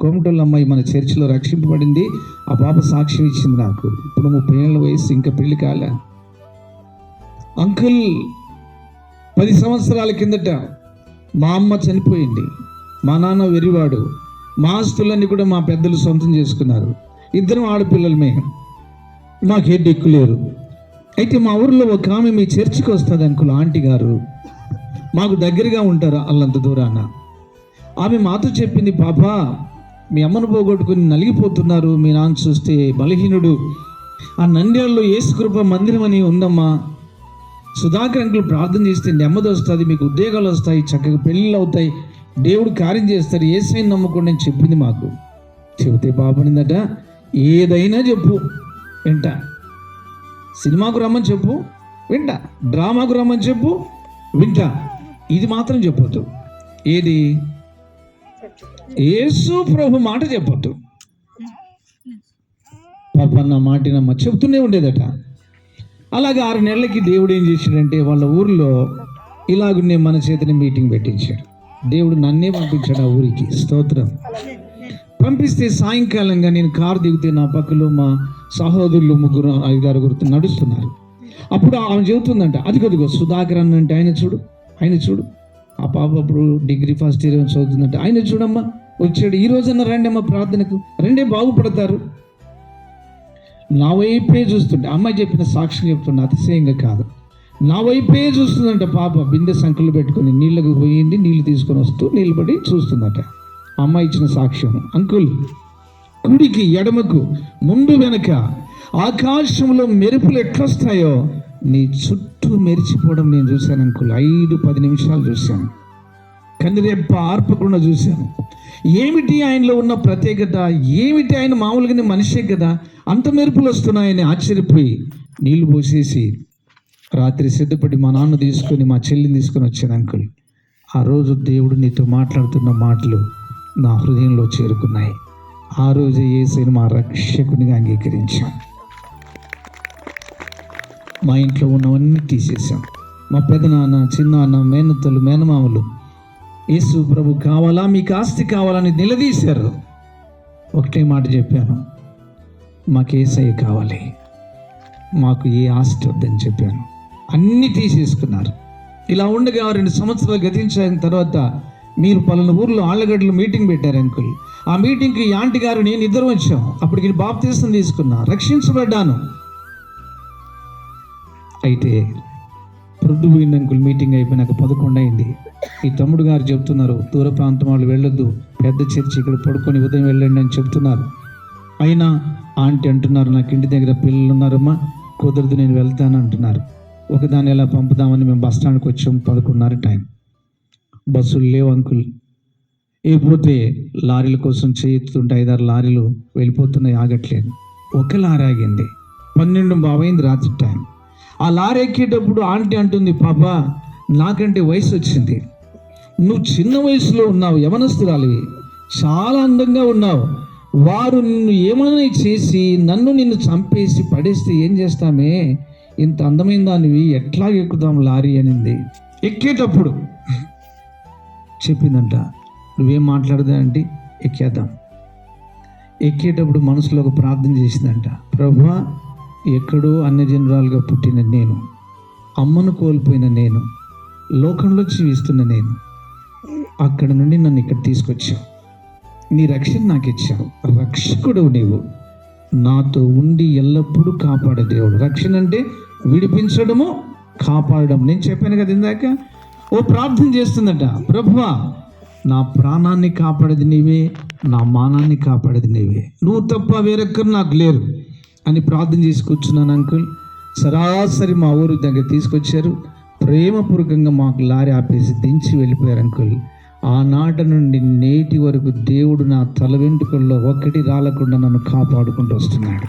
కోమటోళ్ళ అమ్మాయి మన చర్చిలో రక్షింపబడింది. ఆ పాప సాక్ష్యం ఇచ్చింది నాకు. ఇప్పుడు 30 ఏళ్ళ వయసు, ఇంకా పెళ్లి కాలే. అంకుల్ 10 సంవత్సరాల కిందట మా అమ్మ చనిపోయింది. మా నాన్న వెరివాడు. మా ఆస్తులన్నీ కూడా మా పెద్దలు సొంతం చేసుకున్నారు. 2 ఆడపిల్లలమే. మాకే దిక్కు లేరు. అయితే మా ఊరిలో ఒక ఆమె మీ చర్చికి వస్తుంది అంకుల్, ఆంటీ గారు. మాకు దగ్గరగా ఉంటారు అల్లంత దూరాన. ఆమె మాతో చెప్పింది, పాపా మీ అమ్మను పోగొట్టుకుని నలిగిపోతున్నారు, మీ నాన్న చూస్తే బలహీనుడు. ఆ నంద్యాలలో యేసుకృప మందిరం అని ఉందమ్మా, సుధాకర్ అంకుల్ ప్రార్థన చేస్తే నెమ్మది వస్తుంది, మీకు ఉద్యోగాలు వస్తాయి, చక్కగా పెళ్ళిళ్ళు అవుతాయి, దేవుడు కార్యం చేస్తారు, యేసయ్యని నమ్ముకోండి అని చెప్పింది మాకు. చెబితే బాబనిందట, ఏదైనా చెప్పు వింటా, సినిమాకు రమ్మని చెప్పు వింటా, డ్రామాకు రమ్మని చెప్పు వింటా, ఇది మాత్రం చెప్పొద్దు. ఏది? యేసు ప్రభు మాట చెప్పొద్దు. పాప నా మాటినమ్మ చెప్తూనే ఉండేదట. అలాగే 6 నెలలకి దేవుడు ఏం చేశాడంటే వాళ్ళ ఊరిలో ఇలాగున్నే మన చేతిని మీటింగ్ పెట్టించాడు. దేవుడు నన్నే పంపించాడు ఆ ఊరికి. స్తోత్రం. పంపిస్తే సాయంకాలంగా నేను కారు దిగితే నా పక్కలో మా సహోదరులు 3-5 నడుస్తున్నారు. అప్పుడు ఆమె చెబుతుందంట, అదిగో సుధాకర్ అన్నంటే ఆయన చూడు. ఆ పాప అప్పుడు డిగ్రీ ఫస్ట్ ఇయర్ చదువుతుందంట. ఆయన చూడమ్మా వచ్చాడు, ఈ రోజన్నా రండి అమ్మ ప్రార్థనకు, రెండే బాగుపడతారు. నా వైపే చూస్తుంటే, అమ్మాయి చెప్పిన సాక్ష్యం చెప్తున్నా, అతిశయంగా కాదు, నా వైపే చూస్తుందంట పాప. బిందె సంకలు పెట్టుకుని నీళ్ళకు పోయింది, నీళ్ళు తీసుకొని వస్తూ నిలబడి చూస్తుందట. అమ్మాయి ఇచ్చిన సాక్ష్యం, అంకుల్ కుడికి ఎడమకు ముందు వెనక ఆకాశంలో మెరుపులు ఎట్లొస్తాయో నీ చుట్టూ మెరిచిపోవడం నేను చూశాను అంకుల్. 5-10 నిమిషాలు చూశాను, కన్నురెప్ప ఆర్పకుండా చూశాను. ఏమిటి ఆయనలో ఉన్న ప్రత్యేకత, ఏమిటి ఆయన మామూలుగానే మనిషే కదా, అంత మెరుపులు వస్తున్నాయని ఆశ్చర్యపోయి నీళ్లు పోసేసి రాత్రి సిద్ధపడి మా నాన్న తీసుకొని మా చెల్లిని తీసుకొని వచ్చాను అంకుల్. ఆ రోజు దేవుడు నీతో మాట్లాడుతున్న మాటలు నా హృదయంలో చేరుకున్నాయి. ఆ రోజు యేసుని మా రక్షకునిగా అంగీకరించాం. మా ఇంట్లో ఉన్నవన్నీ తీసేసాం. మా పెదనాన్న, చిన్నాన్న, మేనత్తలు, మేనమామలు యేసు ప్రభు కావాలా, మీకు ఆస్తి కావాలని నిలదీశారు. ఒకటే మాట చెప్పాను, మాకు యేసయ్య కావాలి, మాకు ఏ ఆస్తి వద్దని చెప్పాను. అన్నీ తీసేసుకున్నారు. ఇలా ఉండగా 2 సంవత్సరాలు గతించిన తర్వాత మీరు పలానా ఊర్లో ఆళ్ళగడ్డలో మీటింగ్ పెట్టారు అంకుల్. ఆ మీటింగ్కి యాంటీ గారు నేను 2 వచ్చాం. అప్పటికి బాప్తీసం తీసుకున్నా, రక్షించబడ్డాను. అయితే ప్రొద్దు పోయింది అంకుల్. మీటింగ్ అయిపోయినాక 11 అయింది. ఈ తమ్ముడు గారు చెప్తున్నారు, దూర ప్రాంతం వాళ్ళు వెళ్ళొద్దు, పెద్ద చర్చి ఇక్కడ పడుకొని ఉదయం వెళ్ళండి అని చెప్తున్నారు. అయినా ఆంటీ అంటున్నారు, నాకు ఇంటి దగ్గర పిల్లలు ఉన్నారమ్మా, కుదరదు, నేను వెళ్తాను అంటున్నారు. ఒకదాన్ని ఎలా పంపుదామని మేము బస్ స్టాండ్కి వచ్చాం. 11:30 టైం. బస్సులు లేవు అంకుల్. పోతే లారీల కోసం చేస్తుంటే 5-6 లారీలు వెళ్ళిపోతున్నాయి, ఆగట్లేదు. ఒక లారీ ఆగింది. 12:15 రాత్రి టైం. ఆ లారీ ఎక్కేటప్పుడు ఆంటీ అంటుంది, పాపా నాకంటే వయసు వచ్చింది, నువ్వు చిన్న వయసులో ఉన్నావు, యవనస్తురాలివి, చాలా అందంగా ఉన్నావు, వారు నిన్ను ఏమైనా చేసి నిన్ను చంపేసి పడేస్తే ఏం చేస్తామే, ఇంత అందమైన దానివి ఎట్లా ఎక్కుదాం లారీ అనింది. ఎక్కేటప్పుడు చెప్పిందంట, నువ్వేం మాట్లాడదా అంటే ఎక్కేద్దాం. ఎక్కేటప్పుడు మనసులో ఒక ప్రార్థన చేసిందంట, ప్రభువా ఎక్కడో అన్యజనురాలుగా పుట్టిన నేను, అమ్మను కోల్పోయిన నేను, లోకంలో జీవిస్తున్న నేను, అక్కడ నుండి నన్ను ఇక్కడ తీసుకొచ్చావు, నీ రక్షణ నాకు ఇచ్చావు, రక్షకుడు నీవు, నాతో ఉండి ఎల్లప్పుడూ కాపాడే దేవుడు. రక్షణ అంటే విడిపించడము, కాపాడడం. నేను చెప్పాను కదా ఇందాక. ప్రార్థన చేస్తుందట, ప్రభువా నా ప్రాణాన్ని కాపాడేది నీవే, నా మానాన్ని కాపాడేది నీవే, నువ్వు తప్ప వేరొక్కరు నాకు లేరు అని ప్రార్థన చేసి కూర్చున్నాను అంకుల్. సరాసరి మా ఊరు దగ్గర తీసుకొచ్చారు. ప్రేమపూర్వకంగా మాకు లారీ ఆపేసి దించి వెళ్ళిపోయారు అంకుల్. ఆనాటి నుండి నేటి వరకు దేవుడు నా తల వెంట్రుకల్లో ఒక్కటి రాలకుండా నన్ను కాపాడుకుంటూ వస్తున్నాడు.